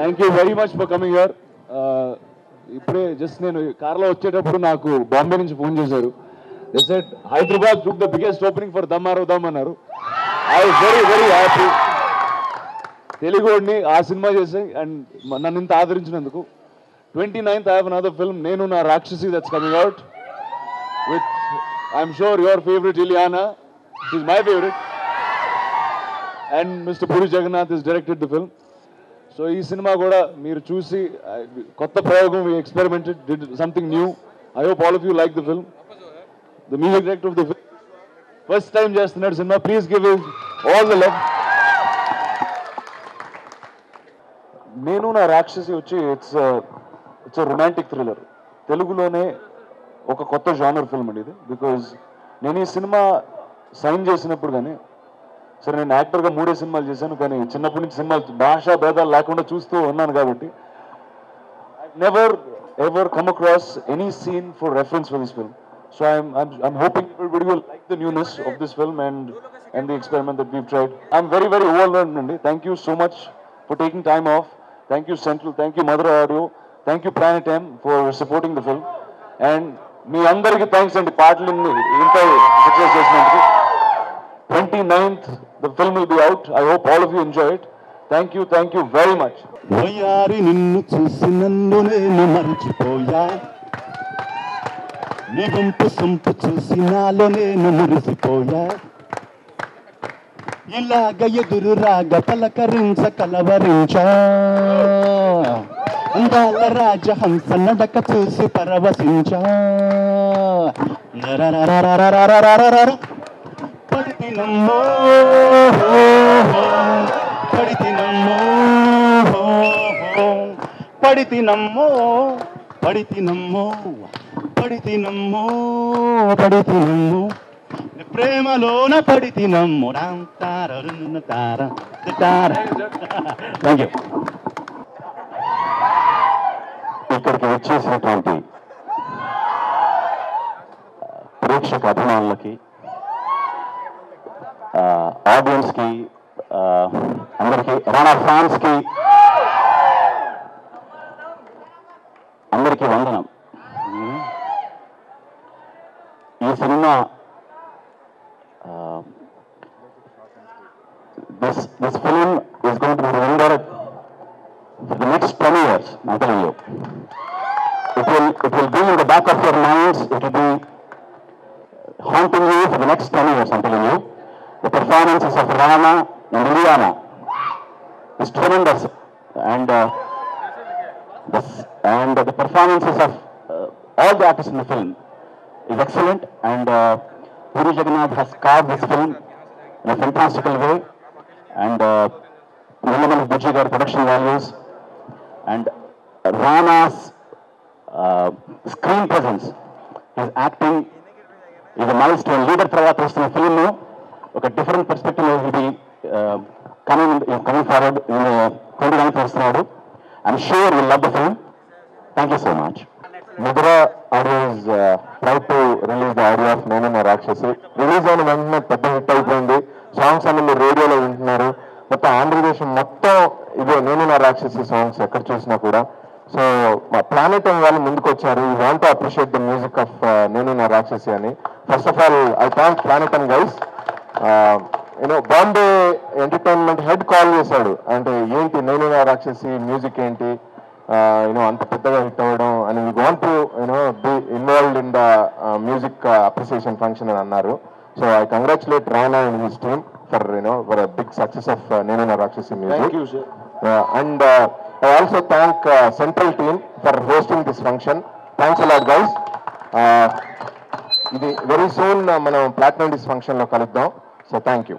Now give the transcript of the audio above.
Thank you very much for coming here. ఇప్పుడే just నేను కార్లో వచ్చేటప్పుడు నాకు బాంబే నుంచి ఫోన్ చేశారు. They said Hyderabad took the biggest opening for them ఆరో దమ్ అన్నారు. I was very very happy. తెలుగుని ఆ సినిమా చేసి అండ్ నన్ను ఇంత ఆదరించినందుకు. 29th I have another film, నేను నా రాక్షసి, that's coming out with, I'm sure, your favorite Ileana. She's my favorite. And Mr. Puri Jagannath has directed the film. So ఈ cinema కూడా మీరు చూసి కొత్త ప్రయోగం, we experimented, did something new. I hope all of you like the film. The music director of the film, first time చేస్తున్నాడు cinema. Please give him all the love. నేను నా రాక్షసి వచ్చి ఇట్స్ రొమాంటిక్ థ్రిల్లర్. తెలుగులోనే ఒక కొత్త genre film అండి ఇది. Because నేను ఈ సినిమా సైన్ చేసినప్పుడు కానీ, సరే నేను యాక్టర్గా 3 సినిమాలు చేశాను, కానీ చిన్నప్పటి నుంచి సినిమాలు భాషా భేదాలు లేకుండా చూస్తూ ఉన్నాను కాబట్టి never ever come across any scene for reference for this film. So I'm hoping everybody will like the newness of this film and the experiment that we've tried. I'm very very overwhelmed అండి. Thank you so much for taking time off. Thank you Central, thank you Mother Audio, thank you Planet M for supporting the film. And మీ అందరికీ thanks అండి పాటలు ఇంత success చేసినందుకు. 29th the film will be out. I hope all of you enjoy it. Thank you very much. వయారి నిన్ను చూసి నన్ను నేను మరిచిపోయా, నీ గుంపు సొంపు చూసి నాలో నేను మురిసిపోయా, ఇలాగ ఎదురు రాగ పలకరించ కలవరించా, అందాల రాజహంస నడక చూసి పరవశించా, పడితినమ్మో పడితినమ్మో పడితినమ్మో పడితినమ్మో పడితినమ్మో పడితినమ్మో ప్రేమలోన పడితినమ్మో తారరున్న తార తార. Thank you. ఇక్కడికి వచ్చేసినటువంటి ప్రేక్షక అభిమానులకి, ఆడియన్స్కి, అందరికీ, రాణా ఫ్యాన్స్కి అందరికీ వందనం. ఈ cinema this film is going to be remembered for the next 10 years. I'm telling you, it will be in the back of your minds. It will be haunting you for the next 10 years. I'm telling you, the performances of Rana and Ileana is tremendous, and the performances of all the artists in the film is excellent. And Puri Jagannath has carved this film in a fantastical way, and Nillamani Bujji gaరి production values and Rana's screen presence, his acting is a milestone. Leader తర్వాత వస్తున్న film ఒక different perspective will be coming forward in 29th వస్తున్నాడు. I'm sure you'll love the film. Thank you so much. Mother Audio is proud to release the audio of నేను నా రాక్షసి. Release అయిన వెంటనే పెద్ద hit అయిపోయింది. సాంగ్స్ అన్ని మీరు రేడియోలో వింటున్నారు. మొత్తం ఆంధ్రదేశం మొత్తం ఇదే నేను నా రాక్షసి సాంగ్స్ ఎక్కడ చూసినా కూడా. సో మా ప్లానెట్ వాళ్ళు ముందుకు వచ్చారు. You want to appreciate the music of Nenu Naa రాక్షసి అని. First of all I thank planet and guys. Bombay entertainment head call చేశాడు, అంటే ఏంటి నేను నా రాక్షసి మ్యూజిక్ ఏంటి, అంత పెద్దగా హిట్ అవ్వడం, అని we want to be involved in the music appreciation function అని అన్నారు. So I congratulate Rana and his team for for big success of Nenu Naa Rakshasi music. And I also thank Central team for hosting this function. Thanks a lot guys. ఇది very soon మనం Platinum Disc function లో కలుద్దాం. So thank you.